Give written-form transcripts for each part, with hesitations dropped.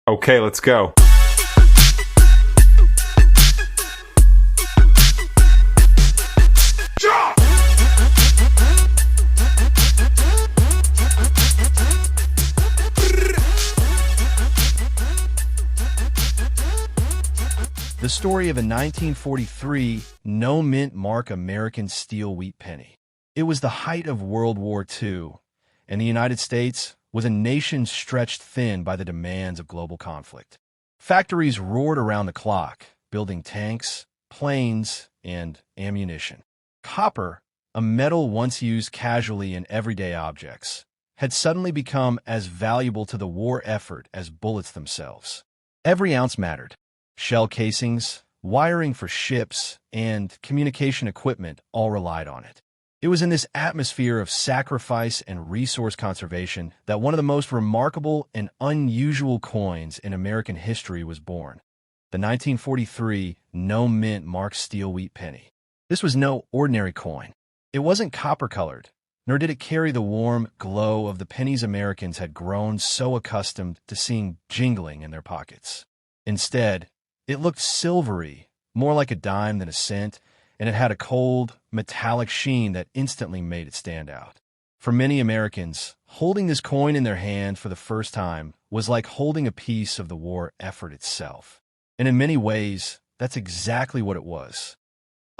Okay, let's go. The story of a 1943 no-mint mark American steel wheat penny. It was the height of World War II, and the United States was a nation stretched thin by the demands of global conflict. Factories roared around the clock, building tanks, planes, and ammunition. Copper, a metal once used casually in everyday objects, had suddenly become as valuable to the war effort as bullets themselves. Every ounce mattered. Shell casings, wiring for ships, and communication equipment all relied on it. It was in this atmosphere of sacrifice and resource conservation that one of the most remarkable and unusual coins in American history was born. The 1943 no-mint mark steel wheat penny. This was no ordinary coin. It wasn't copper-colored, nor did it carry the warm glow of the pennies Americans had grown so accustomed to seeing jingling in their pockets. Instead, it looked silvery, more like a dime than a cent, and it had a cold, metallic sheen that instantly made it stand out. For many Americans, holding this coin in their hand for the first time was like holding a piece of the war effort itself. And in many ways, that's exactly what it was.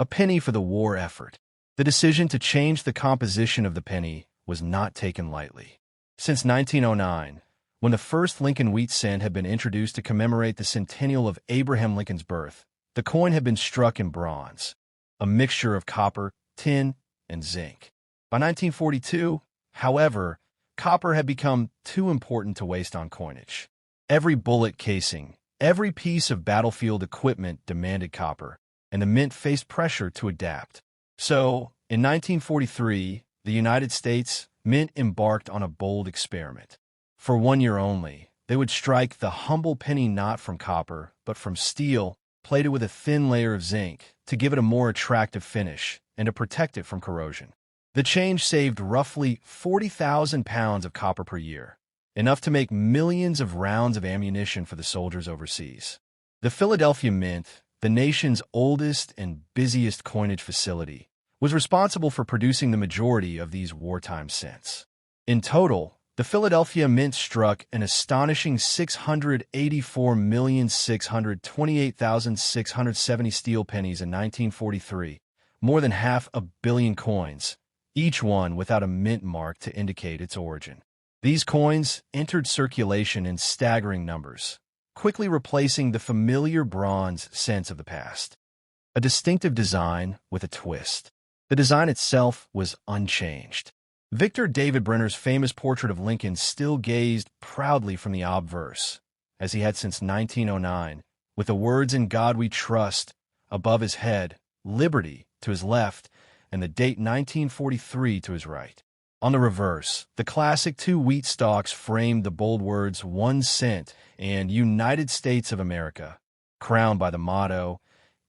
A penny for the war effort. The decision to change the composition of the penny was not taken lightly. Since 1909, when the first Lincoln wheat cent had been introduced to commemorate the centennial of Abraham Lincoln's birth, the coin had been struck in bronze, a mixture of copper, tin, and zinc. By 1942, however, copper had become too important to waste on coinage. Every bullet casing, every piece of battlefield equipment demanded copper, and the mint faced pressure to adapt. So, in 1943, the United States Mint embarked on a bold experiment. For 1 year only, they would strike the humble penny not from copper, but from steel, plated with a thin layer of zinc to give it a more attractive finish and to protect it from corrosion. The change saved roughly 40,000 pounds of copper per year, enough to make millions of rounds of ammunition for the soldiers overseas. The Philadelphia Mint, the nation's oldest and busiest coinage facility, was responsible for producing the majority of these wartime cents. In total, the Philadelphia Mint struck an astonishing 684,628,670 steel pennies in 1943, more than 500 million coins, each one without a mint mark to indicate its origin. These coins entered circulation in staggering numbers, quickly replacing the familiar bronze cents of the past. A distinctive design with a twist. The design itself was unchanged. Victor David Brenner's famous portrait of Lincoln still gazed proudly from the obverse, as he had since 1909, with the words "In God We Trust" above his head, "Liberty" to his left, and the date 1943 to his right. On the reverse, the classic two wheat stalks framed the bold words "1 cent" and "United States of America," crowned by the motto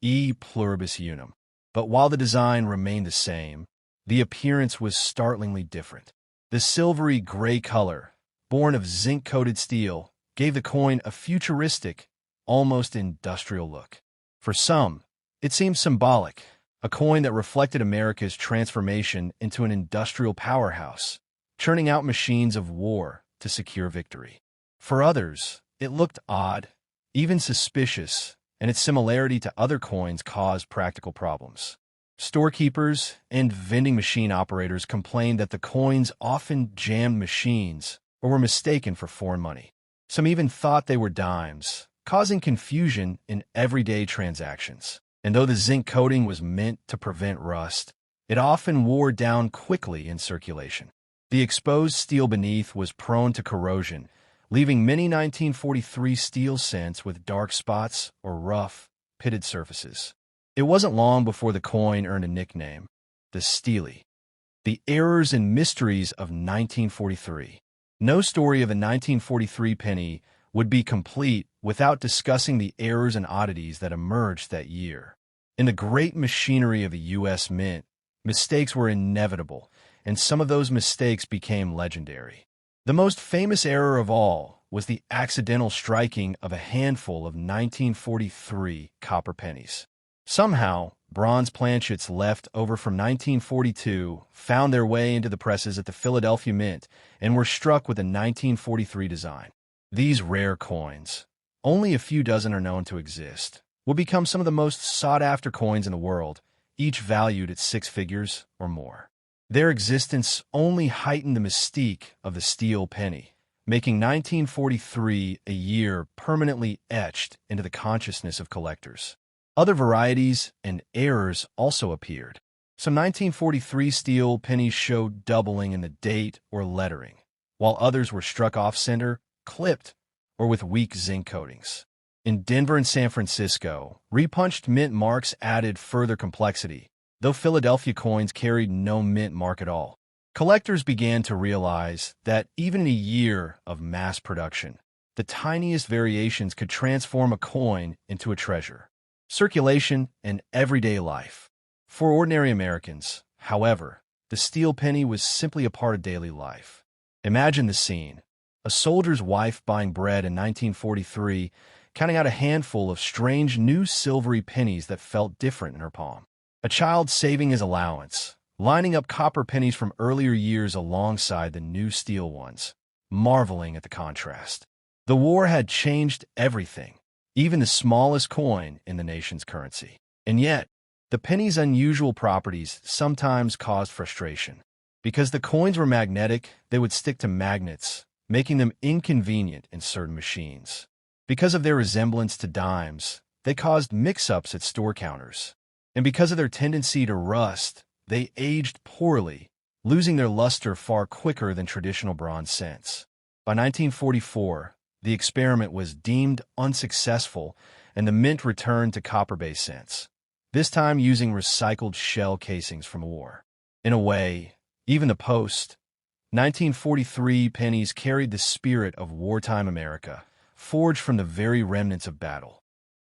"E Pluribus Unum." But while the design remained the same, the appearance was startlingly different. The silvery gray color, born of zinc-coated steel, gave the coin a futuristic, almost industrial look. For some, it seemed symbolic, a coin that reflected America's transformation into an industrial powerhouse, churning out machines of war to secure victory. For others, it looked odd, even suspicious, and its similarity to other coins caused practical problems. Storekeepers and vending machine operators complained that the coins often jammed machines or were mistaken for foreign money. Some even thought they were dimes, causing confusion in everyday transactions. And though the zinc coating was meant to prevent rust, it often wore down quickly in circulation. The exposed steel beneath was prone to corrosion, leaving many 1943 steel cents with dark spots or rough, pitted surfaces. It wasn't long before the coin earned a nickname, the Steelie. The errors and mysteries of 1943. No story of a 1943 penny would be complete without discussing the errors and oddities that emerged that year. In the great machinery of the U.S. Mint, mistakes were inevitable, and some of those mistakes became legendary. The most famous error of all was the accidental striking of a handful of 1943 copper pennies. Somehow, bronze planchets left over from 1942 found their way into the presses at the Philadelphia Mint and were struck with a 1943 design. These rare coins, only a few dozen are known to exist, will become some of the most sought-after coins in the world, each valued at six figures or more. Their existence only heightened the mystique of the steel penny, making 1943 a year permanently etched into the consciousness of collectors. Other varieties and errors also appeared. Some 1943 steel pennies showed doubling in the date or lettering, while others were struck off-center, clipped, or with weak zinc coatings. In Denver and San Francisco, repunched mint marks added further complexity, though Philadelphia coins carried no mint mark at all. Collectors began to realize that even in a year of mass production, the tiniest variations could transform a coin into a treasure. Circulation and everyday life. For ordinary Americans, however, the steel penny was simply a part of daily life. Imagine the scene. A soldier's wife buying bread in 1943, counting out a handful of strange new silvery pennies that felt different in her palm. A child saving his allowance, lining up copper pennies from earlier years alongside the new steel ones, marveling at the contrast. The war had changed everything, even the smallest coin in the nation's currency. And yet, the penny's unusual properties sometimes caused frustration. Because the coins were magnetic, they would stick to magnets, making them inconvenient in certain machines. Because of their resemblance to dimes, they caused mix-ups at store counters. And because of their tendency to rust, they aged poorly, losing their luster far quicker than traditional bronze cents. By 1944, the experiment was deemed unsuccessful, and the mint returned to copper-based cents, this time using recycled shell casings from war. In a way, even the post-1943 pennies carried the spirit of wartime America, forged from the very remnants of battle.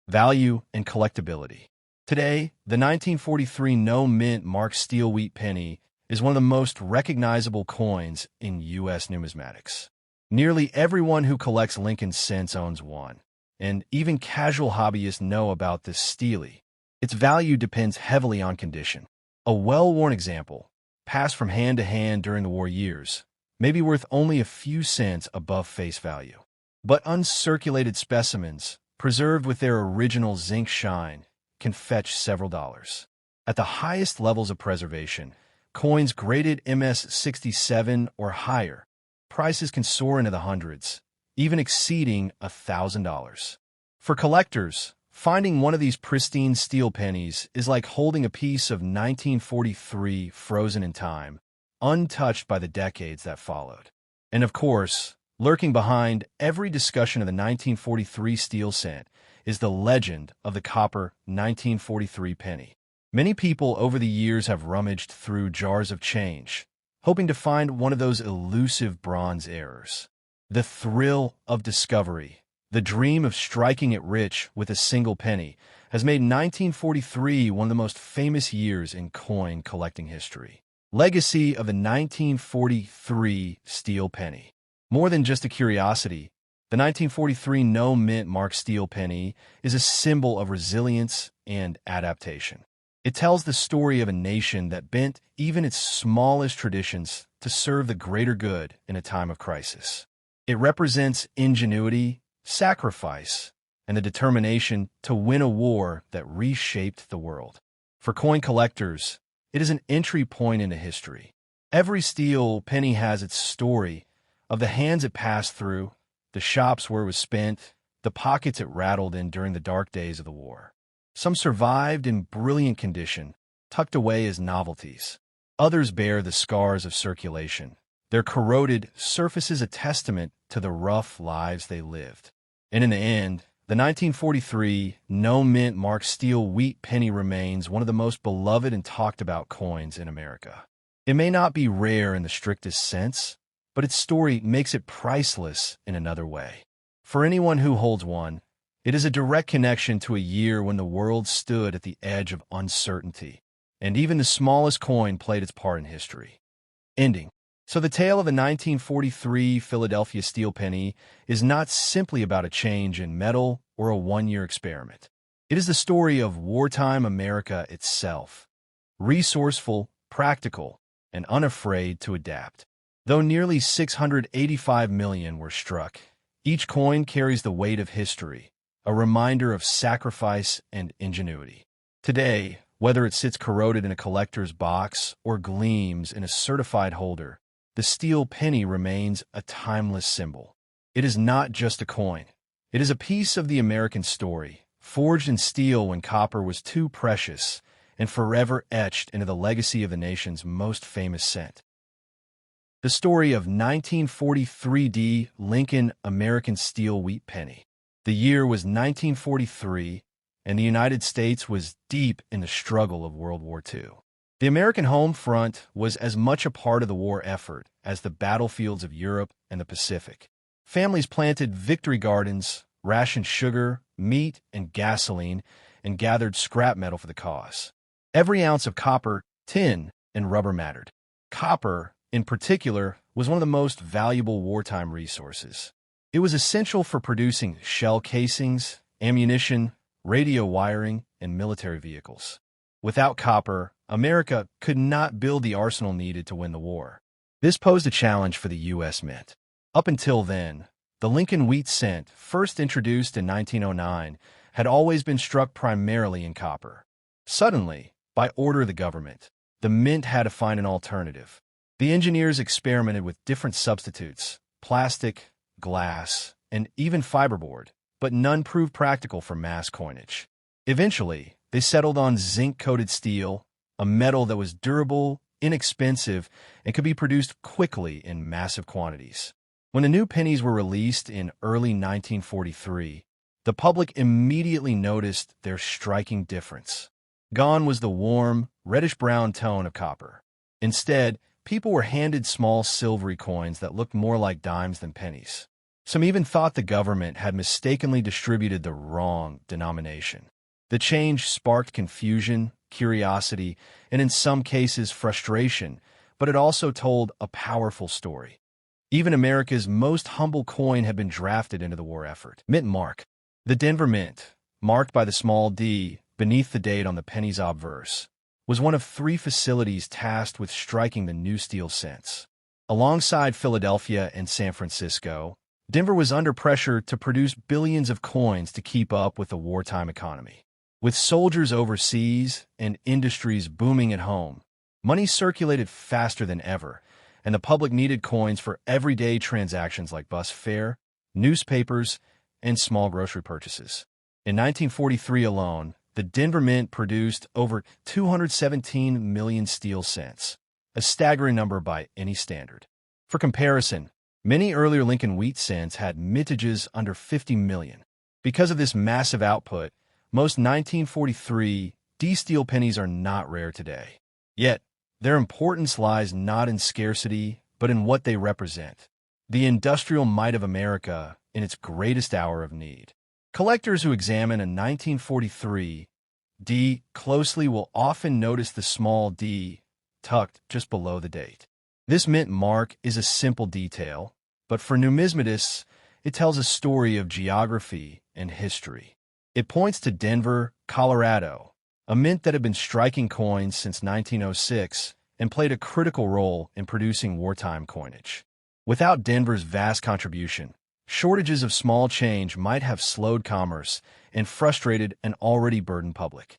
Value and collectability. Today, the 1943 no-mint marked steel wheat penny is one of the most recognizable coins in U.S. numismatics. Nearly everyone who collects Lincoln cents owns one, and even casual hobbyists know about this Steelie. Its value depends heavily on condition. A well-worn example, passed from hand to hand during the war years, may be worth only a few cents above face value. But uncirculated specimens, preserved with their original zinc shine, can fetch several dollars. At the highest levels of preservation, coins graded MS-67 or higher, prices can soar into the hundreds, even exceeding $1,000. For collectors, finding one of these pristine steel pennies is like holding a piece of 1943 frozen in time, untouched by the decades that followed. And of course, lurking behind every discussion of the 1943 steel cent is the legend of the copper 1943 penny. Many people over the years have rummaged through jars of change, hoping to find one of those elusive bronze errors. The thrill of discovery, the dream of striking it rich with a single penny, has made 1943 one of the most famous years in coin collecting history. Legacy of the 1943 steel penny. More than just a curiosity, the 1943 no-mint marked steel penny is a symbol of resilience and adaptation. It tells the story of a nation that bent even its smallest traditions to serve the greater good in a time of crisis. It represents ingenuity, sacrifice, and the determination to win a war that reshaped the world. For coin collectors, it is an entry point into history. Every steel penny has its story of the hands it passed through, the shops where it was spent, the pockets it rattled in during the dark days of the war. Some survived in brilliant condition, tucked away as novelties. Others bear the scars of circulation, their corroded surfaces a testament to the rough lives they lived. And in the end, the 1943 no-mint marked steel wheat penny remains one of the most beloved and talked about coins in America. It may not be rare in the strictest sense, but its story makes it priceless in another way. For anyone who holds one, it is a direct connection to a year when the world stood at the edge of uncertainty, and even the smallest coin played its part in history. Ending. So the tale of the 1943 Philadelphia steel penny is not simply about a change in metal or a one-year experiment. It is the story of wartime America itself, resourceful, practical, and unafraid to adapt. Though nearly 685 million were struck, each coin carries the weight of history, a reminder of sacrifice and ingenuity. Today, whether it sits corroded in a collector's box or gleams in a certified holder, the steel penny remains a timeless symbol. It is not just a coin. It is a piece of the American story, forged in steel when copper was too precious, and forever etched into the legacy of the nation's most famous cent. The story of 1943 Lincoln American Steel Wheat Penny. The year was 1943, and the United States was deep in the struggle of World War II. The American home front was as much a part of the war effort as the battlefields of Europe and the Pacific. Families planted victory gardens, rationed sugar, meat, and gasoline, and gathered scrap metal for the cause. Every ounce of copper, tin, and rubber mattered. Copper, in particular, was one of the most valuable wartime resources. It was essential for producing shell casings, ammunition, radio wiring, and military vehicles. Without copper, America could not build the arsenal needed to win the war. This posed a challenge for the U.S. Mint. Up until then, the Lincoln wheat cent, first introduced in 1909, had always been struck primarily in copper. Suddenly, by order of the government, the mint had to find an alternative. The engineers experimented with different substitutes, plastic, glass, and even fiberboard, but none proved practical for mass coinage. Eventually, they settled on zinc-coated steel, a metal that was durable, inexpensive, and could be produced quickly in massive quantities. When the new pennies were released in early 1943, the public immediately noticed their striking difference. Gone was the warm, reddish-brown tone of copper. Instead, people were handed small silvery coins that looked more like dimes than pennies. Some even thought the government had mistakenly distributed the wrong denomination. The change sparked confusion, curiosity, and in some cases frustration, but it also told a powerful story. Even America's most humble coin had been drafted into the war effort. Mint mark. The Denver Mint, marked by the small d beneath the date on the penny's obverse, was one of 3 facilities tasked with striking the new steel cents. Alongside Philadelphia and San Francisco, Denver was under pressure to produce billions of coins to keep up with the wartime economy. With soldiers overseas and industries booming at home, money circulated faster than ever, and the public needed coins for everyday transactions like bus fare, newspapers, and small grocery purchases. In 1943 alone, the Denver Mint produced over 217 million steel cents, a staggering number by any standard. For comparison, many earlier Lincoln wheat cents had mintages under 50 million. Because of this massive output, most 1943 D steel pennies are not rare today. Yet, their importance lies not in scarcity, but in what they represent. The industrial might of America in its greatest hour of need. Collectors who examine a 1943 D closely will often notice the small d tucked just below the date. This mint mark is a simple detail, but for numismatists, it tells a story of geography and history. It points to Denver, Colorado, a mint that had been striking coins since 1906 and played a critical role in producing wartime coinage. Without Denver's vast contribution, shortages of small change might have slowed commerce and frustrated an already burdened public.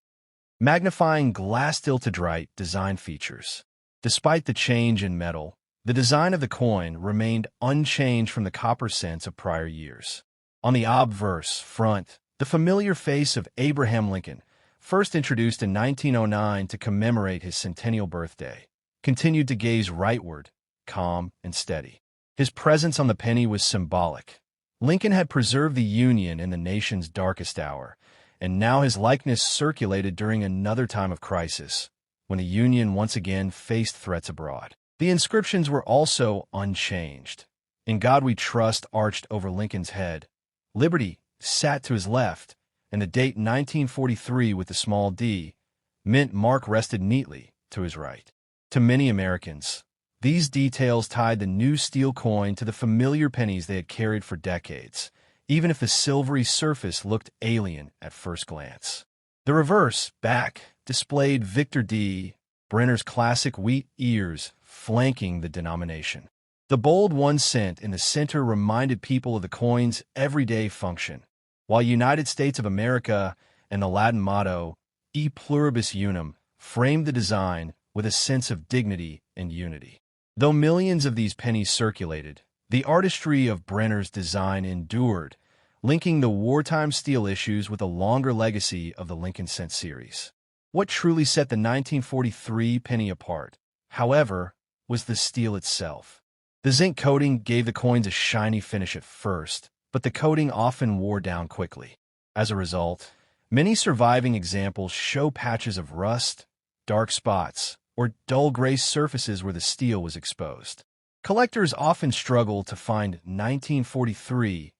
Magnifying glass-tilted design features. Despite the change in metal, the design of the coin remained unchanged from the copper cents of prior years. On the obverse front, the familiar face of Abraham Lincoln, first introduced in 1909 to commemorate his centennial birthday, continued to gaze rightward, calm and steady. His presence on the penny was symbolic. Lincoln had preserved the Union in the nation's darkest hour, and now his likeness circulated during another time of crisis, when the Union once again faced threats abroad. The inscriptions were also unchanged. "In God We Trust" arched over Lincoln's head. "Liberty" sat to his left, and the date 1943 with the small d, mint mark rested neatly to his right. To many Americans, These details tied the new steel coin to the familiar pennies they had carried for decades, even if the silvery surface looked alien at first glance. The reverse, back, displayed Victor D. Brenner's classic wheat ears flanking the denomination. The bold 1 cent in the center reminded people of the coin's everyday function, while United States of America and the Latin motto, E pluribus unum, framed the design with a sense of dignity and unity. Though millions of these pennies circulated, the artistry of Brenner's design endured, linking the wartime steel issues with a longer legacy of the Lincoln Cent series. What truly set the 1943 penny apart, however, was the steel itself. The zinc coating gave the coins a shiny finish at first, but the coating often wore down quickly. As a result, many surviving examples show patches of rust, dark spots, or dull gray surfaces where the steel was exposed. Collectors often struggle to find 1943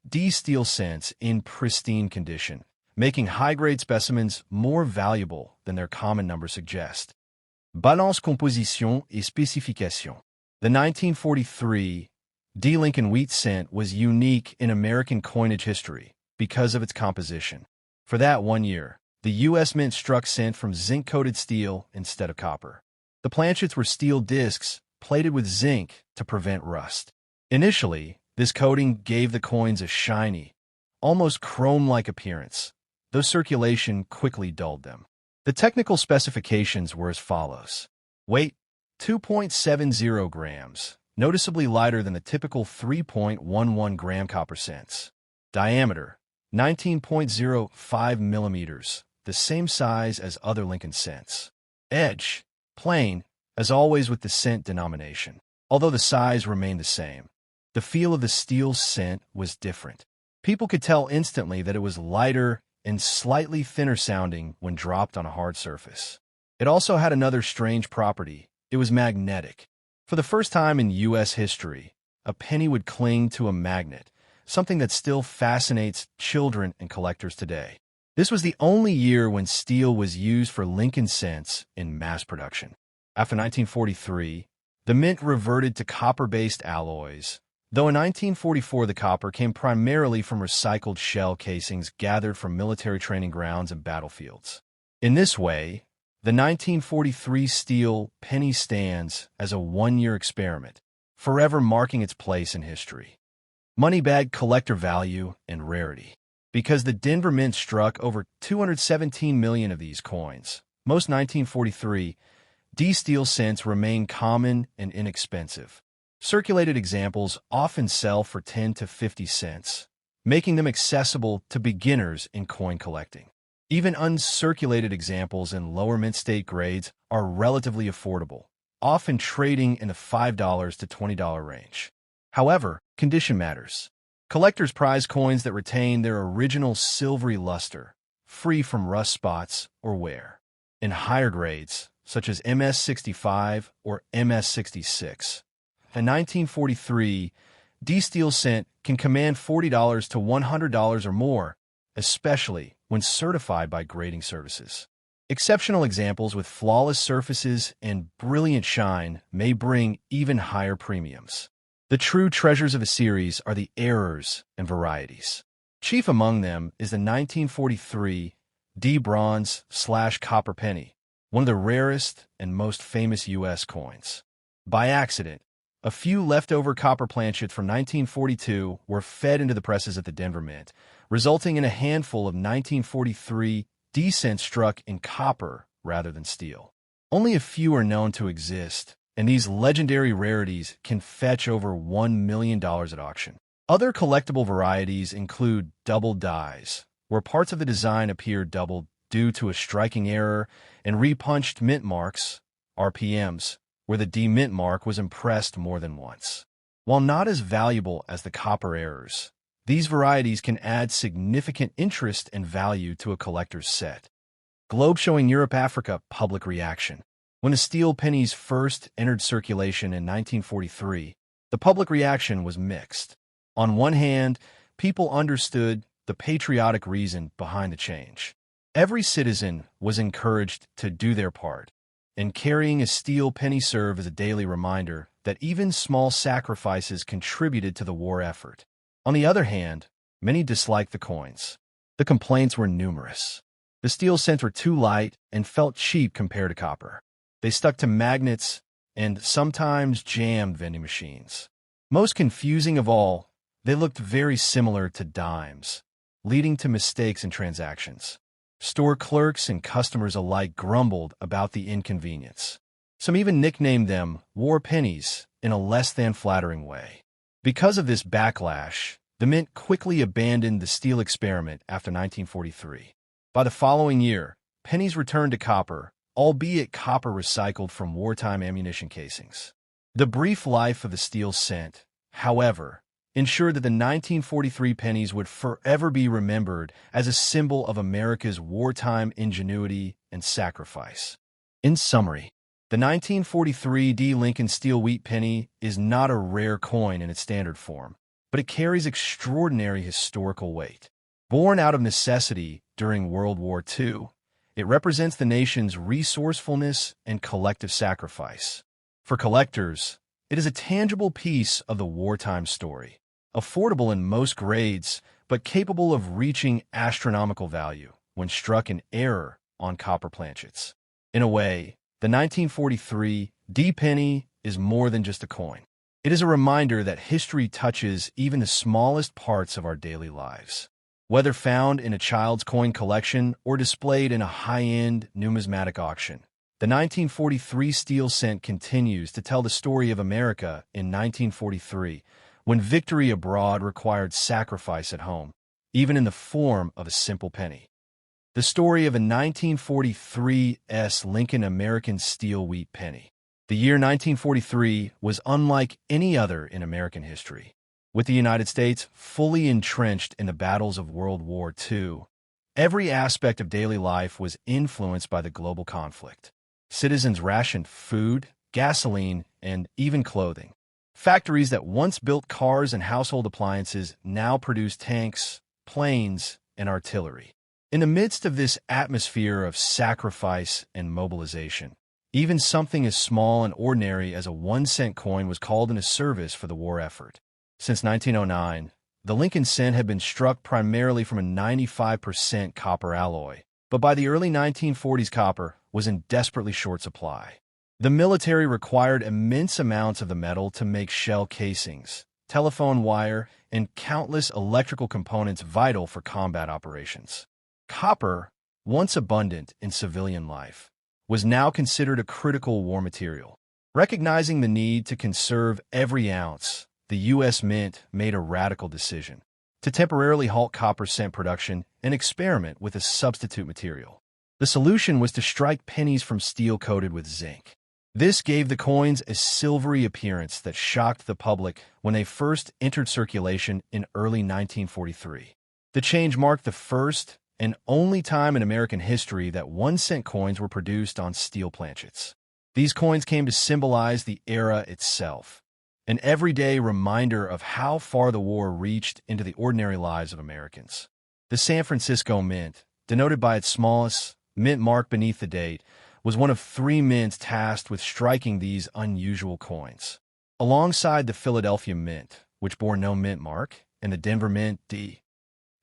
D steel cents in pristine condition, making high-grade specimens more valuable than their common number suggest. Balance composition et spécification. The 1943 D Lincoln wheat cent was unique in American coinage history because of its composition. For that 1 year, the U.S. Mint struck cent from zinc-coated steel instead of copper. The planchets were steel discs plated with zinc to prevent rust. Initially, this coating gave the coins a shiny, almost chrome-like appearance, though circulation quickly dulled them. The technical specifications were as follows. Weight, 2.70 grams, noticeably lighter than the typical 3.11 gram copper cents. Diameter, 19.05 millimeters, the same size as other Lincoln cents. Edge, plain, as always with the cent denomination, although the size remained the same. The feel of the steel cent was different. People could tell instantly that it was lighter and slightly thinner sounding when dropped on a hard surface. It also had another strange property. It was magnetic. For the first time in U.S. history, a penny would cling to a magnet, something that still fascinates children and collectors today. This was the only year when steel was used for Lincoln cents in mass production. After 1943, the mint reverted to copper-based alloys, though in 1944 the copper came primarily from recycled shell casings gathered from military training grounds and battlefields. In this way, the 1943 steel penny stands as a 1-year experiment, forever marking its place in history. Money-bag collector value and rarity. Because the Denver Mint struck over 217 million of these coins, most 1943 D steel cents remain common and inexpensive. Circulated examples often sell for 10 to 50 cents, making them accessible to beginners in coin collecting. Even uncirculated examples in lower mint state grades are relatively affordable, often trading in the $5 to $20 range. However, condition matters. Collectors prize coins that retain their original silvery luster, free from rust spots or wear. In higher grades, such as MS-65 or MS-66, a 1943 D steel cent can command $40 to $100 or more, especially when certified by grading services. Exceptional examples with flawless surfaces and brilliant shine may bring even higher premiums. The true treasures of a series are the errors and varieties. Chief among them is the 1943 D bronze/copper penny, one of the rarest and most famous U.S. coins. By accident, a few leftover copper planchets from 1942 were fed into the presses at the Denver Mint, resulting in a handful of 1943 D cents struck in copper rather than steel. Only a few are known to exist, and these legendary rarities can fetch over $1 million at auction. Other collectible varieties include double dies, where parts of the design appear doubled due to a striking error, and repunched mint marks, RPMs, where the D mint mark was impressed more than once. While not as valuable as the copper errors, these varieties can add significant interest and value to a collector's set. Globe showing Europe-Africa public reaction. When the steel pennies first entered circulation in 1943, the public reaction was mixed. On one hand, people understood the patriotic reason behind the change. Every citizen was encouraged to do their part, and carrying a steel penny served as a daily reminder that even small sacrifices contributed to the war effort. On the other hand, many disliked the coins. The complaints were numerous. The steel cents were too light and felt cheap compared to copper. They stuck to magnets and sometimes jammed vending machines. Most confusing of all, they looked very similar to dimes, leading to mistakes in transactions. Store clerks and customers alike grumbled about the inconvenience. Some even nicknamed them war pennies in a less than flattering way. Because of this backlash, the mint quickly abandoned the steel experiment after 1943. By the following year, pennies returned to copper, albeit copper recycled from wartime ammunition casings. The brief life of the steel cent, however, ensured that the 1943 pennies would forever be remembered as a symbol of America's wartime ingenuity and sacrifice. In summary, the 1943 D. Lincoln steel wheat penny is not a rare coin in its standard form, but it carries extraordinary historical weight. Born out of necessity during World War II, it represents the nation's resourcefulness and collective sacrifice. For collectors, it is a tangible piece of the wartime story, affordable in most grades, but capable of reaching astronomical value when struck in error on copper planchets. In a way, the 1943 D penny is more than just a coin. It is a reminder that history touches even the smallest parts of our daily lives. Whether found in a child's coin collection or displayed in a high-end numismatic auction, the 1943 steel cent continues to tell the story of America in 1943, when victory abroad required sacrifice at home, even in the form of a simple penny. The story of a 1943's Lincoln American steel wheat penny. The year 1943 was unlike any other in American history. With the United States fully entrenched in the battles of World War II, every aspect of daily life was influenced by the global conflict. Citizens rationed food, gasoline, and even clothing. Factories that once built cars and household appliances now produce tanks, planes, and artillery. In the midst of this atmosphere of sacrifice and mobilization, even something as small and ordinary as a 1-cent coin was called into service for the war effort. Since 1909, the Lincoln cent had been struck primarily from a 95% copper alloy, but by the early 1940s, copper was in desperately short supply. The military required immense amounts of the metal to make shell casings, telephone wire, and countless electrical components vital for combat operations. Copper, once abundant in civilian life, was now considered a critical war material. Recognizing the need to conserve every ounce, the U.S. Mint made a radical decision to temporarily halt copper cent production and experiment with a substitute material. The solution was to strike pennies from steel coated with zinc. This gave the coins a silvery appearance that shocked the public when they first entered circulation in early 1943. The change marked the first and only time in American history that 1-cent coins were produced on steel planchets. These coins came to symbolize the era itself, an everyday reminder of how far the war reached into the ordinary lives of Americans. The San Francisco Mint, denoted by its smallest mint mark beneath the date, was one of 3 mints tasked with striking these unusual coins. Alongside the Philadelphia Mint, which bore no mint mark, and the Denver Mint D,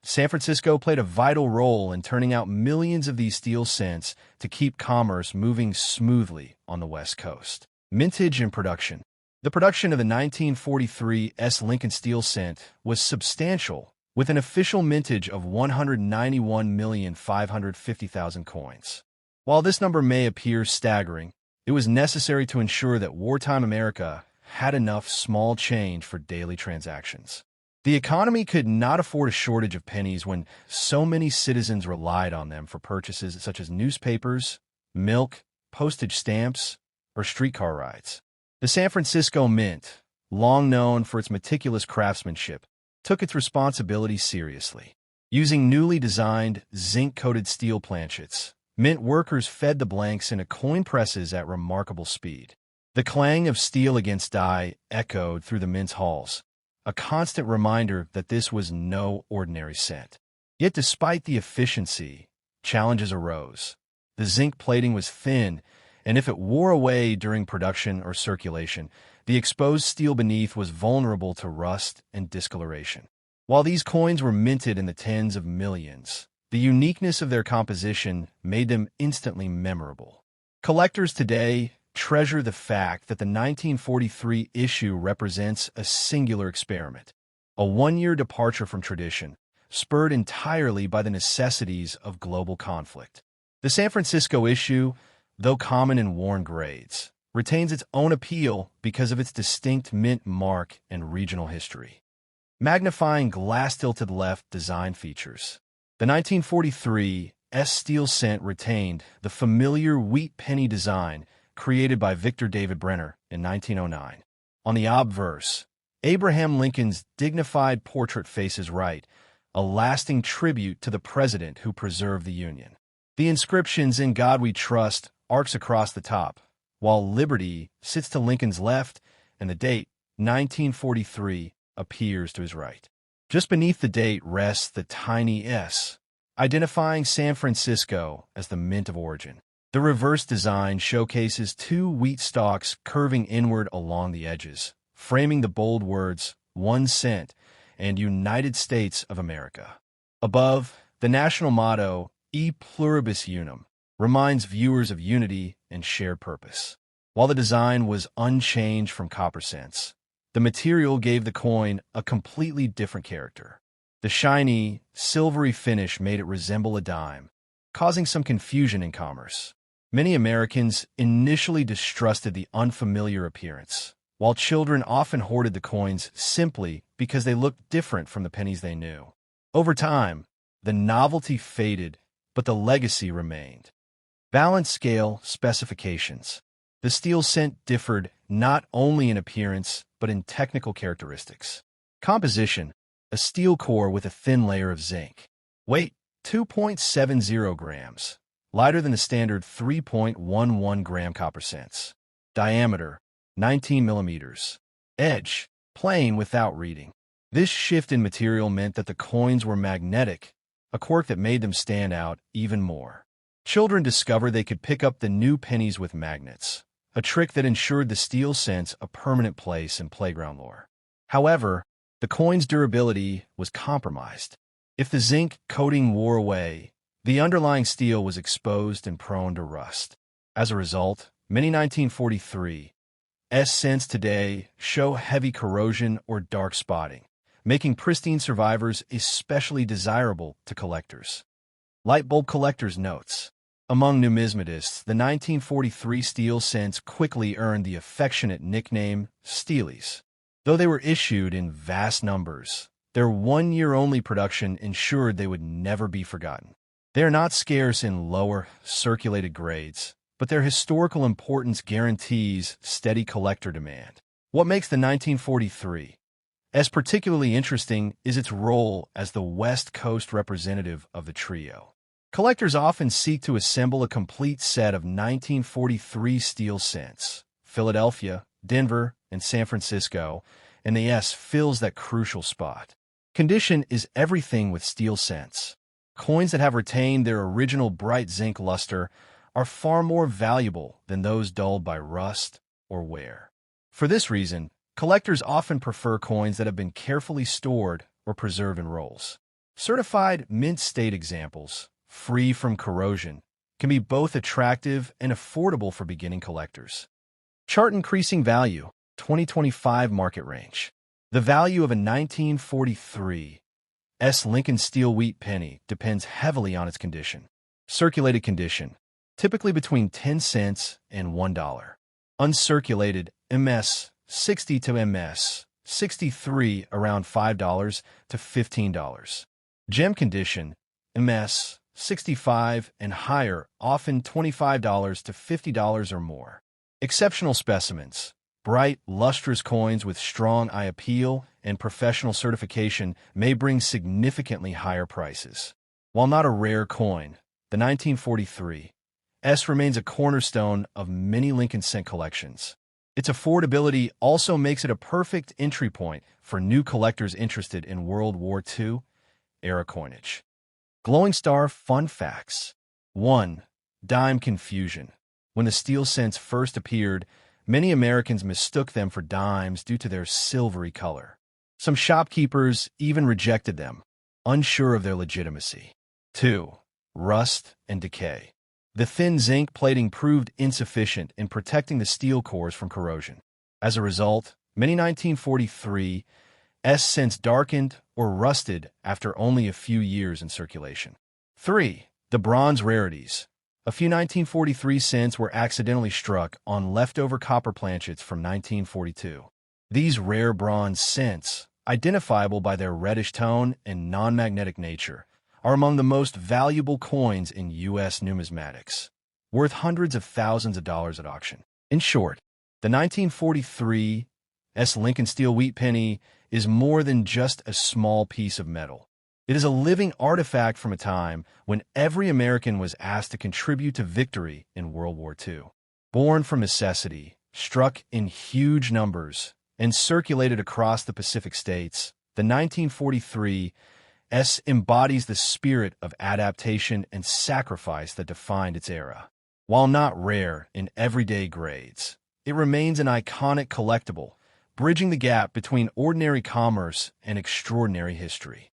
San Francisco played a vital role in turning out millions of these steel cents to keep commerce moving smoothly on the West Coast. Mintage and production. The production of the 1943's Lincoln steel cent was substantial, with an official mintage of 191,550,000 coins. While this number may appear staggering, it was necessary to ensure that wartime America had enough small change for daily transactions. The economy could not afford a shortage of pennies when so many citizens relied on them for purchases such as newspapers, milk, postage stamps, or streetcar rides. The San Francisco Mint, long known for its meticulous craftsmanship, took its responsibilities seriously. Using newly designed zinc-coated steel planchets, mint workers fed the blanks into coin presses at remarkable speed. The clang of steel against die echoed through the mint's halls, a constant reminder that this was no ordinary cent. Yet despite the efficiency, challenges arose. The zinc plating was thin, and if it wore away during production or circulation, the exposed steel beneath was vulnerable to rust and discoloration. While these coins were minted in the tens of millions, the uniqueness of their composition made them instantly memorable. Collectors today treasure the fact that the 1943 issue represents a singular experiment, a one-year departure from tradition, spurred entirely by the necessities of global conflict. The San Francisco issue, though common in worn grades, retains its own appeal because of its distinct mint mark and regional history. Magnifying glass-tilted left design features. The 1943 steel cent retained the familiar wheat penny design created by Victor David Brenner in 1909. On the obverse, Abraham Lincoln's dignified portrait faces right, a lasting tribute to the president who preserved the Union. The inscriptions "In God We Trust" arcs across the top, while Liberty sits to Lincoln's left and the date, 1943, appears to his right. Just beneath the date rests the tiny S, identifying San Francisco as the mint of origin. The reverse design showcases two wheat stalks curving inward along the edges, framing the bold words, 1 cent, and United States of America. Above, the national motto, E Pluribus Unum, reminds viewers of unity and shared purpose. While the design was unchanged from copper cents, the material gave the coin a completely different character. The shiny, silvery finish made it resemble a dime, causing some confusion in commerce. Many Americans initially distrusted the unfamiliar appearance, while children often hoarded the coins simply because they looked different from the pennies they knew. Over time, the novelty faded, but the legacy remained. Balance scale specifications. The steel cent differed not only in appearance, but in technical characteristics. Composition: a steel core with a thin layer of zinc. Weight: 2.70 grams, lighter than the standard 3.11 gram copper cents. Diameter: 19 millimeters. Edge: plain without reading. This shift in material meant that the coins were magnetic, a quirk that made them stand out even more. Children discovered they could pick up the new pennies with magnets, a trick that ensured the steel cents a permanent place in playground lore. However, the coin's durability was compromised. If the zinc coating wore away, the underlying steel was exposed and prone to rust. As a result, many 1943 cents today show heavy corrosion or dark spotting, making pristine survivors especially desirable to collectors. Light bulb collectors' notes. Among numismatists, the 1943 steel cents quickly earned the affectionate nickname Steelies. Though they were issued in vast numbers, their one-year-only production ensured they would never be forgotten. They are not scarce in lower, circulated grades, but their historical importance guarantees steady collector demand. What makes the 1943 particularly interesting is its role as the West Coast representative of the trio. Collectors often seek to assemble a complete set of 1943 steel cents. Philadelphia, Denver, and San Francisco, and the S fills that crucial spot. Condition is everything with steel cents. Coins that have retained their original bright zinc luster are far more valuable than those dulled by rust or wear. For this reason, collectors often prefer coins that have been carefully stored or preserved in rolls. Certified mint state examples, free from corrosion, can be both attractive and affordable for beginning collectors. Chart increasing value, 2025 market range. The value of a 1943 Lincoln steel wheat penny depends heavily on its condition. Circulated condition, typically between 10 cents and $1. Uncirculated, MS 60 to MS 63, around $5 to $15. Gem condition, MS 65 and higher, often $25 to $50 or more. Exceptional specimens, bright, lustrous coins with strong eye appeal and professional certification may bring significantly higher prices. While not a rare coin, the 1943 remains a cornerstone of many Lincoln cent collections. Its affordability also makes it a perfect entry point for new collectors interested in World War II era coinage. Glowing Star Fun Facts. 1. Dime confusion. When the steel cents first appeared, many Americans mistook them for dimes due to their silvery color. Some shopkeepers even rejected them, unsure of their legitimacy. 2. Rust and decay. The thin zinc plating proved insufficient in protecting the steel cores from corrosion. As a result, many 1943 cents darkened or rusted after only a few years in circulation. 3. The bronze rarities. A few 1943 cents were accidentally struck on leftover copper planchets from 1942. These rare bronze cents, identifiable by their reddish tone and non-magnetic nature, are among the most valuable coins in U.S. numismatics, worth hundreds of thousands of dollars at auction. In short, the 1943 Lincoln Steel Wheat Penny is more than just a small piece of metal. It is a living artifact from a time when every American was asked to contribute to victory in World War II. Born from necessity, struck in huge numbers, and circulated across the Pacific states, the 1943 embodies the spirit of adaptation and sacrifice that defined its era. While not rare in everyday grades, it remains an iconic collectible, bridging the gap between ordinary commerce and extraordinary history.